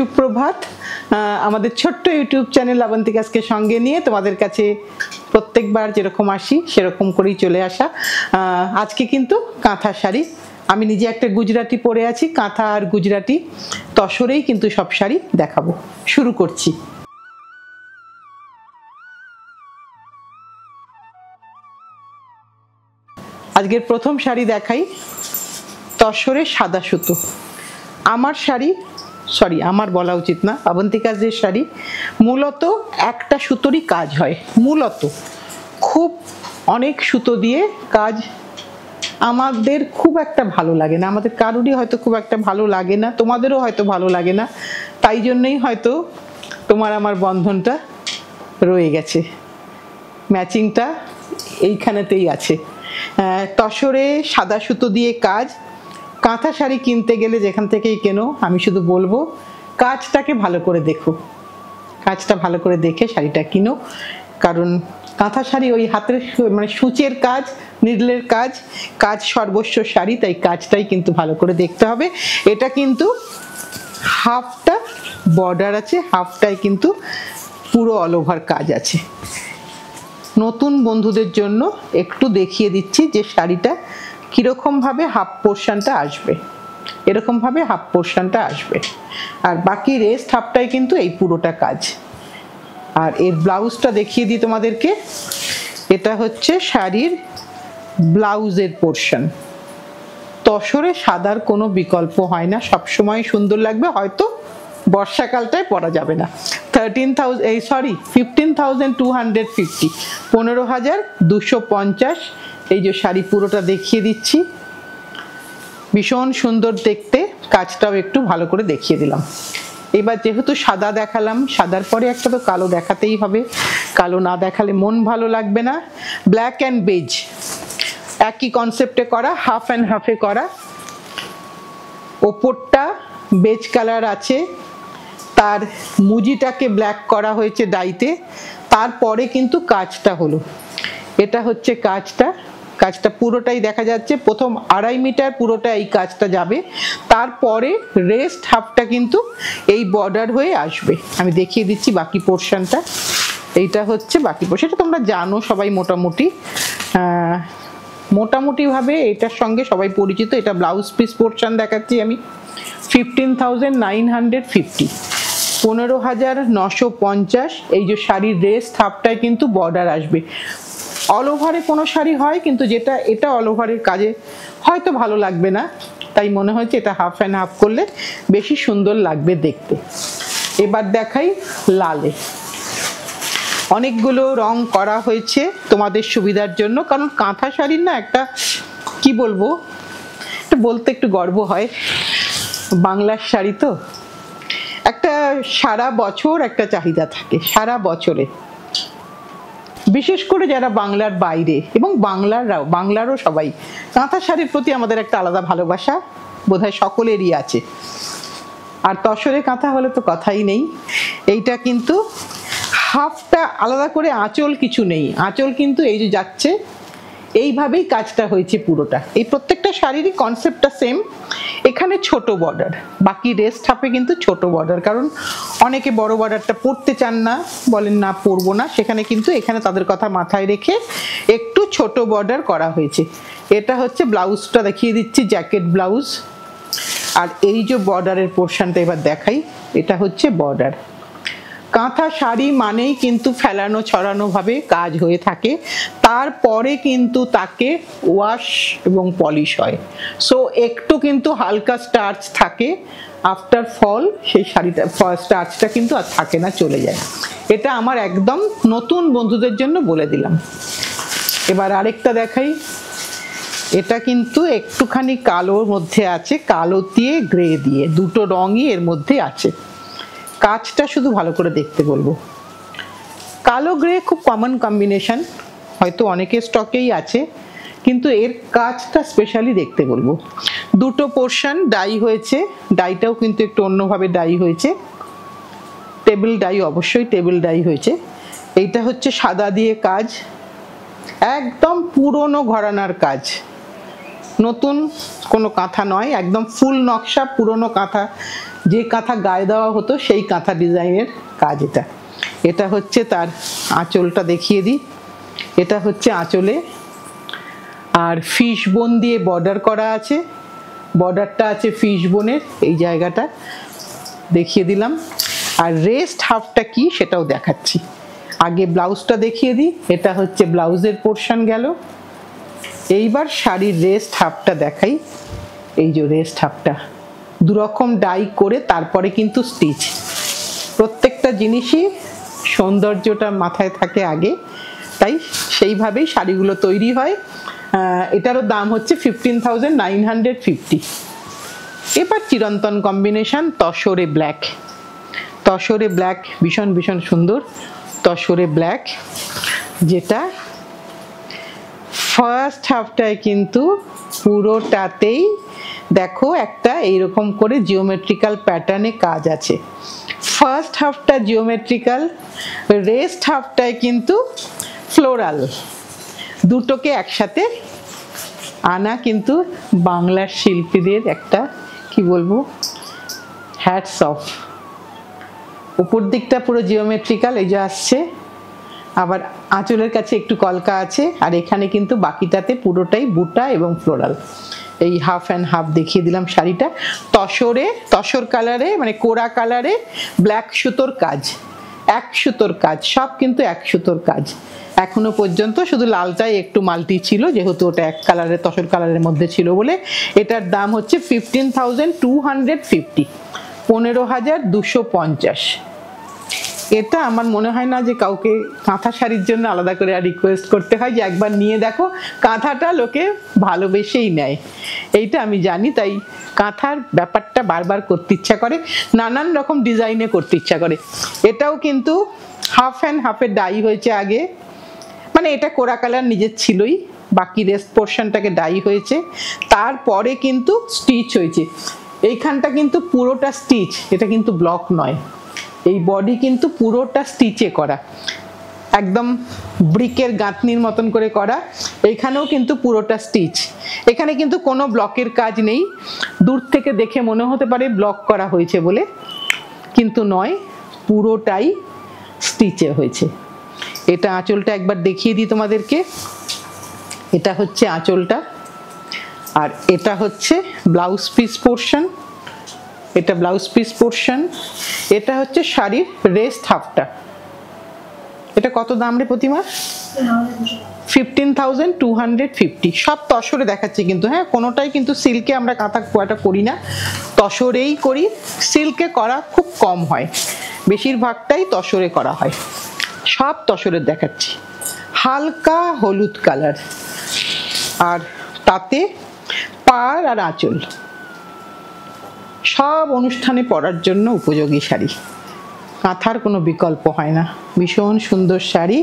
সুপ্রভাত। আমাদের ছোট্ট ইউটিউব চ্যানেল আবন্তিকাকে সঙ্গে নিয়ে তোমাদের কাছে প্রত্যেকবার যেরকম আসি সেরকম করেই চলে আসা। আজকে কিন্তু কাঁথা শাড়ি, আমি নিজে একটা গুজরাটি পরে আছি, কাঁথা আর গুজরাটি তসরেই কিন্তু সব শাড়ি দেখাবো। শুরু করছি। আজকের প্রথম শাড়ি দেখাই, তসরে সাদা সুতো। আমার শাড়ি, সরি আমার বলা উচিত না, আবন্তিকার যে শাড়ি মূলত একটা সুতোরই কাজ হয়, মূলত খুব অনেক সুতো দিয়ে কাজ আমাদের খুব একটা ভালো লাগে না, আমাদের কারোরই হয়তো খুব একটা ভালো লাগে না, তোমাদেরও হয়তো ভালো লাগে না, তাই জন্যই হয়তো তোমার আমার বন্ধনটা রয়ে গেছে, ম্যাচিংটা এইখানেতেই আছে। তসরে সাদা সুতো দিয়ে কাজ। কাঁথা শাড়ি কিনতে গেলে যেখান থেকেই কেনো, আমি শুধু বলবো কাজটাকে ভালো করে দেখো, কাজটা ভালো করে দেখে শাড়িটা কিনো। কারণ কাঁথা শাড়ি ওই হাতের মানে সূচের কাজ, নিডলের কাজ, কাজ সর্বস্ব শাড়ি, তাই কাজটাই কিন্তু ভালো করে দেখতে হবে। এটা কিন্তু হাফটা বর্ডার আছে, হাফটাই কিন্তু পুরো অল ওভার কাজ আছে। নতুন বন্ধুদের জন্য একটু দেখিয়ে দিচ্ছি যে শাড়িটা কিরকম ভাবে হাফ পোর্শনটা আসবে, এরকম ভাবে হাফ পোর্শনটা আসবে, আর বাকি রেস্ট হাফটাই কিন্তু এই পুরোটা কাজ। আর এর ব্লাউজটা দেখিয়ে দিই তোমাদেরকে, এটা হচ্ছে শাড়ির ব্লাউজের পোর্শন। তসরে সাদার কোনো বিকল্প হয় না, সবসময় সুন্দর লাগবে, হয়তো বর্ষাকালটায় পরা যাবে না। 15,250, 15,250 এই যে শাড়ি পুরোটা দেখিয়ে দিচ্ছি, ভীষণ সুন্দর দেখতে, কাজটাও একটু ভালো করে দেখিয়ে দিলাম। এবার যেহেতু সাদা দেখালাম, সাদার পরে একটা তো কালো দেখাতেই হবে, কালো না দেখালে মন ভালো লাগবে না। ব্ল্যাক অ্যান্ড বেজ একই কনসেপ্টে করা, হাফ অ্যান্ড হাফে করা, ওপরটা বেজ কালার আছে, তার মুজিটাকে ব্ল্যাক করা হয়েছে ডাইতে, তারপরে কিন্তু কাজটা হলো, এটা হচ্ছে কাজটা, কাজটা পুরোটাই দেখা যাচ্ছে, প্রথম 2.5 মিটার পুরোটা এই কাজটা যাবে, তারপরে রেস্ট হাফটা কিন্তু এই বর্ডার হয়ে আসবে। আমি দেখিয়ে দিচ্ছি বাকি পোর্শনটা, এইটা হচ্ছে বাকি পোর্শন, এটা তোমরা জানো সবাই মোটামুটিভাবে এটার সঙ্গে সবাই পরিচিত। এটা ব্লাউজ পিস পোর্শন দেখাচ্ছি আমি, 15,950, 15,950। এই যে শাড়ির রেস্ট হাফটায় কিন্তু বর্ডার আসবে। অল ওভারে কোনো শাড়ি হয়, কিন্তু যেটা এটা অল ওভারের কাজে হয়তো ভালো লাগবে না, তাই মনে হয়েছে এটা হাফ অ্যান্ড হাফ করলে বেশি সুন্দর লাগবে দেখতে। এবার দেখাই লালে, অনেকগুলো রং করা হয়েছে তোমাদের সুবিধার জন্য, কারণ কাঁথা শাড়ির না একটা কি বলবো, বলতে একটু গর্ব হয়, বাংলার শাড়ি তো একটা সারা বছর একটা চাহিদা থাকে, সারা বছরে, বিশেষ করে যারা বাংলার বাইরে এবং বাংলারও সবাই কাঁথা শাড়ির প্রতি আমাদের একটা আলাদা ভালোবাসা বোধহয় সকলেরই আছে। আর তসরে কাঁথা হলে তো কথাই নেই। এইটা কিন্তু হাফটা আলাদা করে আঁচল কিছু নেই, আঁচল কিন্তু এই যে যাচ্ছে এইভাবেই কাজটা হয়েছে পুরোটা। এই প্রত্যেকটা শাড়িরই কনসেপ্টটা সেম, এখানে ছোট বর্ডার, বাকি রেস্ট হাফে কিন্তু ছোট বর্ডার, কারণ অনেকে বড় বর্ডারটা পরতে চান না, বলেন না পরবো না, সেখানে কিন্তু এখানে তাদের কথা মাথায় রেখে একটু ছোট বর্ডার করা হয়েছে। এটা হচ্ছে ব্লাউজটা দেখিয়ে দিচ্ছি, জ্যাকেট ব্লাউজ। আর এই যে বর্ডারের পোর্শনটা এবার দেখাই, এটা হচ্ছে বর্ডার। কাঁথা শাড়ি মানেই কিন্তু ফেলানো ছড়ানো ভাবে কাজ হয়ে থাকে, তারপরে কিন্তু তাকে ওয়াশ এবং পলিশ হয়, সো একটু কিন্তু হালকা স্টার্চ থাকে, আফটার ফল সেই শাড়িটা স্টার্চটা কিন্তু আর থাকে না, চলে যায়। এটা আমার একদম নতুন বন্ধুদের জন্য বলে দিলাম। এবার আরেকটা দেখাই, এটা কিন্তু একটুখানি কালোর মধ্যে আছে, কালো দিয়ে গ্রে দিয়ে দুটো রঙই এর মধ্যে আছে, কাজটা শুধু ভালো করে দেখতে বলবো। কালো গ্রে খুব কমন কম্বিনেশন, হয়তো অনেকের স্টকেই আছে, কিন্তু এর কাজটা স্পেশালি দেখতে বলবো। দুটো পোর্শন ডাই হয়েছে, ডাইটাও কিন্তু একটু অন্যভাবে ডাই হয়েছে, টেবিল ডাই, অবশ্যই টেবিল ডাই হয়েছে। এইটা হচ্ছে সাদা দিয়ে কাজ, একদম পুরনো ঘরানার কাজ, নতুন কোনো কাঁথা নয়, একদম ফুল নকশা পুরনো কাঁথা যে কাঁথা গায়ে দেওয়া হতো সেই কাঁথা ডিজাইনের কাজ এটা। এটা হচ্ছে তার আঁচলটা দেখিয়ে দিই, এটা হচ্ছে আঁচলে, আর ফিশ বোন দিয়ে বর্ডার করা আছে, বর্ডারটা আছে ফিশ বোনের, এই জায়গাটা দেখিয়ে দিলাম। আর রেস্ট হাফটা কি সেটাও দেখাচ্ছি। আগে ব্লাউজটা দেখিয়ে দিই, এটা হচ্ছে ব্লাউজের পোর্শন গেল। এইবার শাড়ির রেস্ট হাফটা দেখাই। এই যে রেস্ট হাফটা দুরকম ডাই করে তারপরে কিন্তু স্টিচ। প্রত্যেকটা জিনিসই সৌন্দর্যটা মাথায় থাকে আগে, তাই সেইভাবেই শাড়িগুলো তৈরি হয়। এটারও দাম হচ্ছে 15,950। এবার চিরন্তন কম্বিনেশন তসরে ব্ল্যাক, তসরে ব্ল্যাক ভীষণ ভীষণ সুন্দর তসরে ব্ল্যাক, যেটা ফার্স্ট হাফটায় কিন্তু পুরোটাতেই দেখো একটা এইরকম করে জিওমেট্রিক্যাল প্যাটার্নে কাজ আছে। ফার্স্ট হাফটা জিওমেট্রিক্যাল, রেস্ট হাফটায় কিন্তু ফ্লোরাল, দুটোকে একসাথে আনা কিন্তু বাংলার শিল্পীদের একটা কি বলবো হ্যাটস অফ। উপর দিকটা পুরো জিওমেট্রিক্যাল এই যে আসছে, আবার আঁচলের কাছে একটু কলকা আছে, আর এখানে কিন্তু বাকিটাতে পুরোটাই বুটা এবং ফ্লোরাল। এই হাফ অ্যান্ড হাফ দেখিয়ে দিলাম শাড়িটা। তসরে, তসর কালারে মানে কোরা কালারে ব্ল্যাক সুতোর কাজ, এক সুতোর কাজ, সব কিন্তু এক সুতোর কাজ। এখনো পর্যন্ত শুধু লালটাই একটু মাল্টি ছিল, যেহেতু ওটা এক কালারের তসর কালারের মধ্যে ছিল বলে। এটার দাম হচ্ছে 15,250, 15,250। এটা আমার মনে হয় না যে কাউকে কাঁথা শাড়ির জন্য আলাদা করে আর রিকোয়েস্ট করতে হয় যে একবার নিয়ে দেখো। কাঁথাটা লোকে ভালোবেসেই নেয়, এইটা আমি জানি, তাই কাঁথার ব্যাপারটা বারবার করতে ইচ্ছা করে, নানান রকম ডিজাইনে করতে ইচ্ছা করে। এটাও কিন্তু হাফ অ্যান্ড হাফের ডাই হয়েছে আগে, মানে এটা কোরা কালার নিজের ছিলই, বাকি রেস্ট পোর্শনটাকে ডাই হয়েছে, তারপরে কিন্তু স্টিচ হয়েছে। এইখানটা কিন্তু পুরোটা স্টিচ, এটা কিন্তু ব্লক নয়। এই বডি কিন্তু পুরোটা স্টিচে করা, একদম ব্রিকের গাঁথনির মতন করে করা। এইখানেও কিন্তু পুরোটা স্টিচ, এখানে কিন্তু কোনো ব্লকের কাজ নেই। দূর থেকে দেখে মনে হতে পারে ব্লক করা হয়েছে বলে, কিন্তু নয়, পুরোটাই স্টিচে হয়েছে। এটা আঁচলটা একবার দেখিয়ে দিই তোমাদেরকে, এটা হচ্ছে আঁচলটা, আর এটা হচ্ছে ব্লাউজ পিস পোর্শন, এটা ব্লাউজ পিস পোর্শন। এটা হচ্ছে শাড়ির রেস্ট হাফটা। এটা কত দাম রে প্রতিমা? 15,250। সব তসরে দেখাচ্ছি কিন্তু, হ্যাঁ, কোনোটাই কিন্তু সিল্কে আমরা কাঁথা কুয়াটা করি না, তসরেই করি। সিল্কে করা খুব কম হয়, বেশিরভাগটাই তসরে করা হয়। সব তসরের দেখাচ্ছি, হালকা হলুদ কালার, আর তাতে পাড় আর আঁচল, সব অনুষ্ঠানে পরার জন্য উপযোগী শাড়ি। কাঁথার কোনো বিকল্প হয় না, ভীষণ সুন্দর শাড়ি।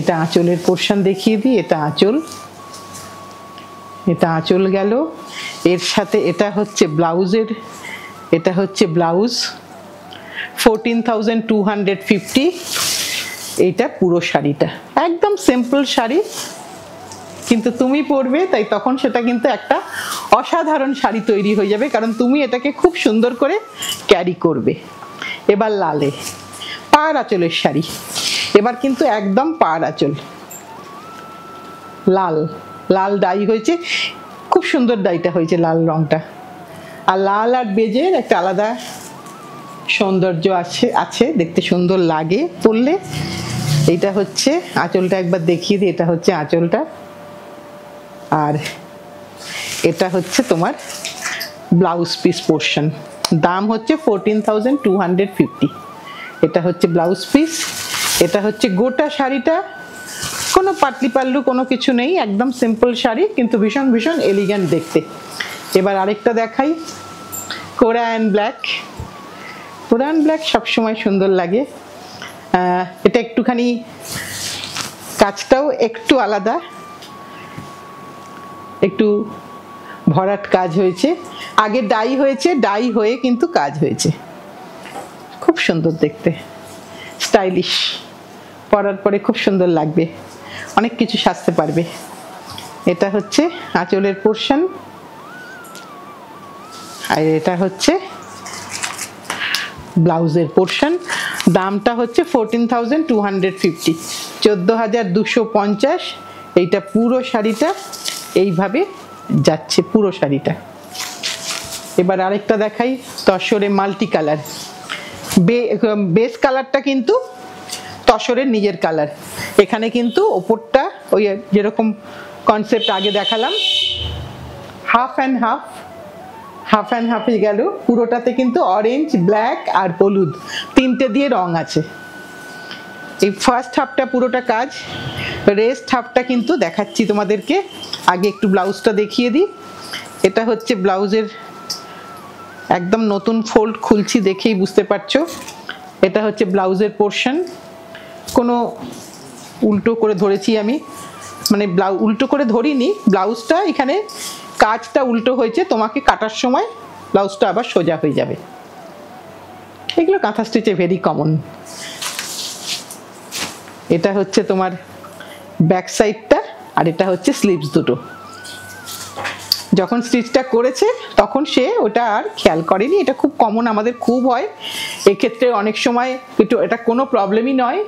এটা আঁচলের পোর্শন দেখিয়ে দিই, এটা আঁচল, এটা আঁচল গেল। এর সাথে এটা হচ্ছে ব্লাউজের, এটা হচ্ছে ব্লাউজ, 14,250। এইটা পুরো শাড়িটা একদম সিম্পল শাড়ি, কিন্তু তুমি পরবে তাই তখন সেটা কিন্তু একটা অসাধারণ শাড়ি তৈরি হয়ে যাবে, কারণ তুমি এটাকে খুব সুন্দর করে ক্যারি করবে। এবার লালে পাড় আঁচলের শাড়ি, এবার কিন্তু একদম পাড় আঁচল, লাল লাল ডাই হয়েছে, খুব সুন্দর ডাইটা হয়েছে লাল রংটা। আর লাল আর বেজের একটা আলাদা সৌন্দর্য আছে, দেখতে সুন্দর লাগে পরলে। এইটা হচ্ছে আঁচলটা, একবার দেখিয়ে দিই, এটা হচ্ছে আঁচলটা, আর এটা হচ্ছে তোমার ব্লাউজ পিস পোর্শন। দাম হচ্ছে 14,250। এটা হচ্ছে ব্লাউজ পিস, এটা হচ্ছে গোটা শাড়িটা, কোনো পাতলি পাল্লু কোনো কিছু নেই, একদম সিম্পল শাড়ি, কিন্তু ভীষণ ভীষণ এলিগ্যান্ট দেখতে। এবার আরেকটা দেখাই, কোরা অ্যান্ড ব্ল্যাক। কোরা অ্যান্ড ব্ল্যাক সবসময় সুন্দর লাগে। এটা একটুখানি কাজটাও একটু আলাদা, একটু ভরাট কাজ হয়েছে, আগে ডাই হয়েছে, ডাই হয়ে কিন্তু কাজ হয়েছে, খুব সুন্দর দেখতে, স্টাইলিশ, পরার পরে খুব সুন্দর লাগবে, অনেক কিছু সাজতে পারবে। এটা হচ্ছে আঁচলের পোর্শন, আর এটা হচ্ছে ব্লাউজের পোর্শন, দামটা হচ্ছে 14,250, 14,250। এইটা পুরো শাড়িটা এইভাবে যাচ্ছে, পুরো শাড়িটা। এবার আরেকটা দেখাই, তসরে মাল্টি কালার। বেস কালারটা কিন্তু তসরের নিজের কালার। এখানে কিন্তু ওপরটা ওই যেরকম কনসেপ্ট আগে দেখালাম, half and half, half and হাফে গেল। পুরোটাতে কিন্তু অরেঞ্জ, ব্ল্যাক আর হলুদ তিনটে দিয়ে রং আছে। এই ফার্স্ট হাফটা পুরোটা কাজ, রেস্ট হাফটা কিন্তু দেখাচ্ছি তোমাদেরকে। আগে একটু ব্লাউজটা দেখিয়ে দিই। এটা হচ্ছে ব্লাউজের একদম নতুন ফোল্ড, খুলছি দেখেই বুঝতে পারছো। এটা হচ্ছে ব্লাউজের পোর্শন। কোনো উল্টো করে ধরেছি আমি, মানে উল্টো করে ধরিনি, ব্লাউজটা এখানে কাজটা উল্টো হয়েছে, তোমাকে কাটার সময় ব্লাউজটা আবার সোজা হয়ে যাবে। এগুলো কাঁথা স্টিচে ভেরি কমন। এটা হচ্ছে তোমার ব্যাক সাইডটা, আর এটা হচ্ছে স্লিভস দুটো। যখন স্টিচটা করেছে তখন সে ওটা আর খেয়াল করেনি। এটা খুব কমন, আমাদের খুব হয় এক্ষেত্রে। অনেক সময় এটা কোনো প্রবলেমই নয়।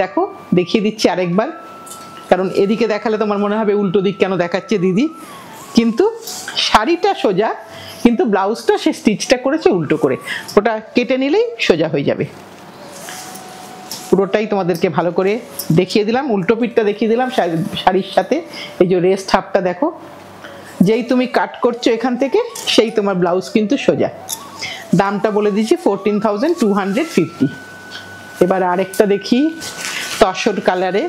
দেখো দেখিয়ে দিচ্ছি আরেকবার, কারণ এদিকে দেখালে তোমার মনে হবে উল্টো দিক কেন দেখাচ্ছে দিদি, কিন্তু শাড়িটা সোজা, কিন্তু ব্লাউজটা সে স্টিচটা করেছে উল্টো করে। ওটা কেটে নিলেই সোজা হয়ে যাবে। পুরোটাই তোমাদেরকে ভালো করে দেখিয়ে দিলাম, উল্টো পিঠটা দেখিয়ে দিলাম শাড়ির সাথে। এই যে রেস্ট হাফটা দেখো, যেই তুমি কাট করছো এখান থেকে সেই তোমার ব্লাউজ কিন্তু সোজা। দামটা বলে দিচ্ছি 14,250। এবার আরেকটা দেখি, তসর কালারে।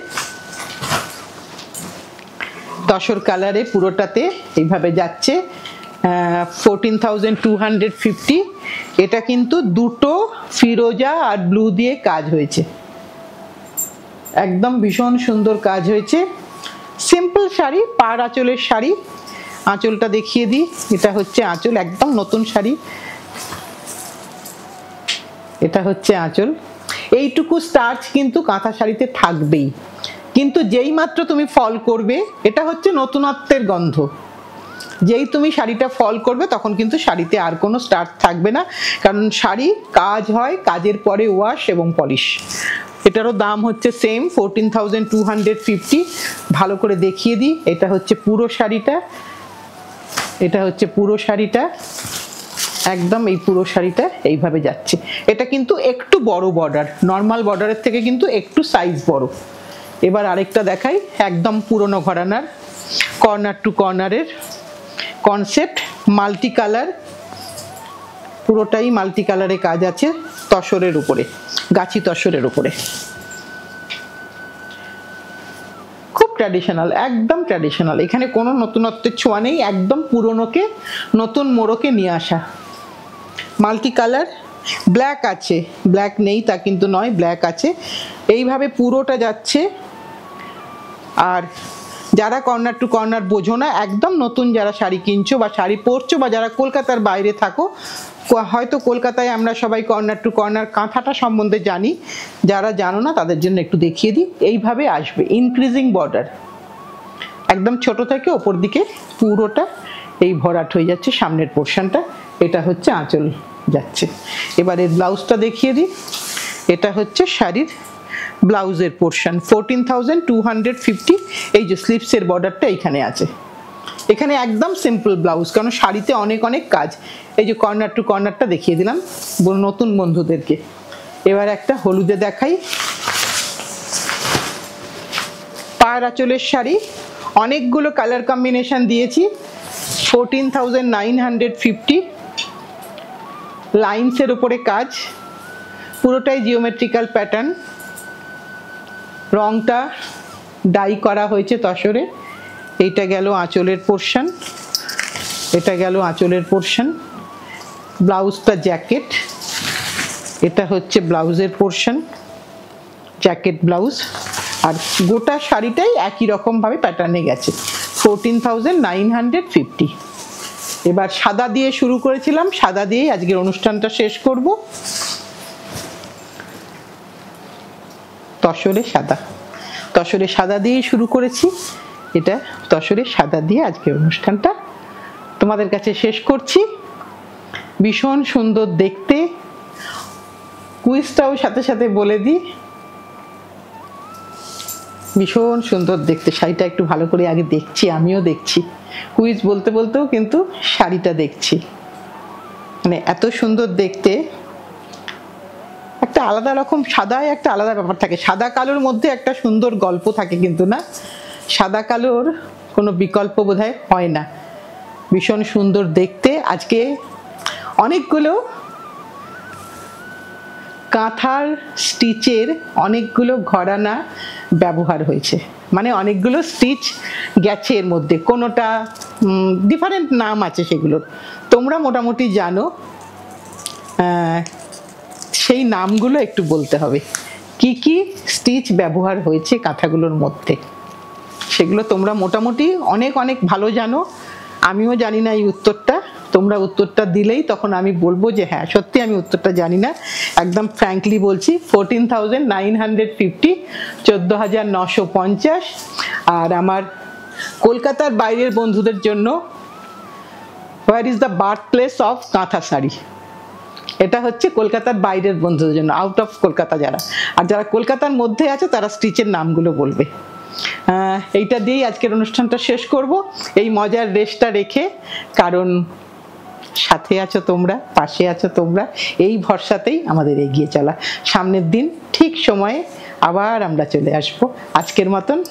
তসর কালারে পুরোটাতে এইভাবে যাচ্ছে 14,250। এটা কিন্তু দুটো ফিরোজা আর ব্লু দিয়ে কাজ হয়েছে, একদম ভীষণ সুন্দর কাজ হয়েছে। সিম্পল শাড়ি, পাড় আঁচলের শাড়ি। আঁচলটা দেখিয়ে দিই, এটা হচ্ছে আঁচল, একদম নতুন শাড়ি। এটা হচ্ছে আঁচল। এইটুকু স্টার্চ কিন্তু কাঁথা শাড়িতে থাকবেই, কিন্তু যেই মাত্র তুমি ফল করবে, এটা হচ্ছে নতুনত্বের গন্ধ। যেই তুমি শাড়িটা ফল করবে তখন কিন্তু শাড়িতে আর কোনো স্টার্চ থাকবে না, কারণ শাড়ি কাজ হয়, কাজের পরে ওয়াশ এবং পলিশ। এটারও দাম হচ্ছে সেম 14,250। ভালো করে দেখিয়ে দিই, এটা হচ্ছে পুরো শাড়িটা, এটা হচ্ছে পুরো শাড়িটা, একদম এই পুরো শাড়িটা এইভাবে যাচ্ছে। এটা কিন্তু একটু বড় বর্ডার, নর্মাল বর্ডারের থেকে কিন্তু একটু সাইজ বড়। এবার আরেকটা দেখাই, একদম পুরনো ঘরানার, কর্নার টু কর্নারের কনসেপ্ট, মাল্টি কালার। পুরোটাই মাল্টি কালারে কাজ আছে, তসরের উপরে, গাছি তসরের উপরে। খুব ট্র্যাডিশনাল, একদম ট্র্যাডিশনাল। এখানে কোনো নতুনত্বের ছোঁয়া নেই, একদম পুরনোকে নতুন মোড়কে নিয়ে আসা। মাল্টি কালার, ব্ল্যাক আছে, ব্ল্যাক নেই তা কিন্তু নয়, ব্ল্যাক আছে। এইভাবে পুরোটা যাচ্ছে। আর যারা কর্নার টু কর্নার বোঝো না, একদম নতুন যারা শাড়ি কিনছো বা শাড়ি পরছো, বা যারা কলকাতার বাইরে থাকো, হয়তো কলকাতায় আমরা সবাই কর্নার টু কর্নার কাঁথাটা সম্বন্ধে জানি, যারা জানো না তাদের জন্য একটু দেখিয়ে দিই। এইভাবে আসবে ইনক্রিজিং বর্ডার, একদম ছোট থেকে ওপর দিকে পুরোটা এই ভরাট হয়ে যাচ্ছে সামনের পোর্শনটা। এটা হচ্ছে আঁচল যাচ্ছে। এবার এর ব্লাউজটা দেখিয়ে দিই। এটা হচ্ছে শাড়ির ব্লাউজের পোর্শন, 14,250। এই যে স্লিভসের বর্ডারটা এইখানে আছে। এখানে একদম সিম্পল ব্লাউজ, কারণ শাড়িতে অনেক অনেক কাজ। এই যে কর্নার টু কর্নারটা দেখিয়ে দিলাম নতুন বন্ধুদেরকে। এবার একটা হলুদে দেখাই, পাড় আঁচলের শাড়ি, অনেকগুলো কালার কম্বিনেশন দিয়েছি। 14,950। লাইন্সের উপরে কাজ, পুরোটাই জিওমেট্রিক্যাল প্যাটার্ন। রংটা ডাই করা হয়েছে তসরে। এইটা গেল আঁচলের পোর্শন, এটা গেল আঁচলের পোর্শন। ব্লাউজটা জ্যাকেট, এটা হচ্ছে ব্লাউজের পোর্শন, জ্যাকেট ব্লাউজ। আর গোটা শাড়িটাই একই রকমভাবে প্যাটার্নে গেছে। 14,950। এবার সাদা দিয়ে শুরু করেছিলাম, সাদা দিয়েই আজকের অনুষ্ঠানটা শেষ করব। তসরে সাদা, তসরে সাদা দিয়েই শুরু করেছি। এটা তসরে সাদা দিয়ে আজকের অনুষ্ঠানটা তোমাদের কাছে শেষ করছি। ভীষণ সুন্দর দেখতে। কুইজটাও সাথে সাথে বলে দিই, ভীষণ সুন্দর দেখতে। শাড়িটা একটু ভালো করে আগে দেখছি, আমিও দেখছি, কুইজ বলতে বলতেও কিন্তু শাড়িটা দেখছি। মানে এত সুন্দর দেখতে, একটা আলাদা রকম, সাদায় একটা আলাদা ব্যাপার থাকে, সাদা কালোর মধ্যে একটা সুন্দর গল্প থাকে কিন্তু না, সাদা কালোর কোনো বিকল্প বোধহয় হয় না। ভীষণ সুন্দর দেখতে। আজকে অনেকগুলো কাঁথার স্টিচের অনেকগুলো ঘরানা ব্যবহার হয়েছে, মানে অনেকগুলো স্টিচ গেছে এর মধ্যে, কোনোটা ডিফারেন্ট নাম আছে সেগুলোর, তোমরা মোটামুটি জানো। সেই নামগুলো একটু বলতে হবে, কি কি স্টিচ ব্যবহার হয়েছে কাঁথাগুলোর মধ্যে, সেগুলো তোমরা মোটামুটি অনেক অনেক ভালো জানো। আমিও জানি না এই উত্তরটা, তোমরা উত্তরটা দিলেই তখন আমি বলবো যে হ্যাঁ সত্যি আমি উত্তরটা জানি না, একদম ফ্র্যাঙ্কলি বলছি। 14,950, 14,950। আর আমার কলকাতার বাইরের বন্ধুদের জন্য, where is the birth place of কাঁথা শাড়ি, এটা হচ্ছে কলকাতার বাইরের বন্ধুদের জন্য, আউট অফ কলকাতা যারা, আর যারা কলকাতার মধ্যে আছে তারা স্টিচের নামগুলো বলবে। এইটা দিয়েই আজকের অনুষ্ঠানটা শেষ করব, এই মজার রেসটা রেখে, কারণ সাথে আছো তোমরা, পাশে আছো তোমরা, এই ভরসাতেই আমাদের এগিয়ে চলা। সামনের দিন ঠিক সময়ে আবার আমরা চলে আসবো। আজকের মতন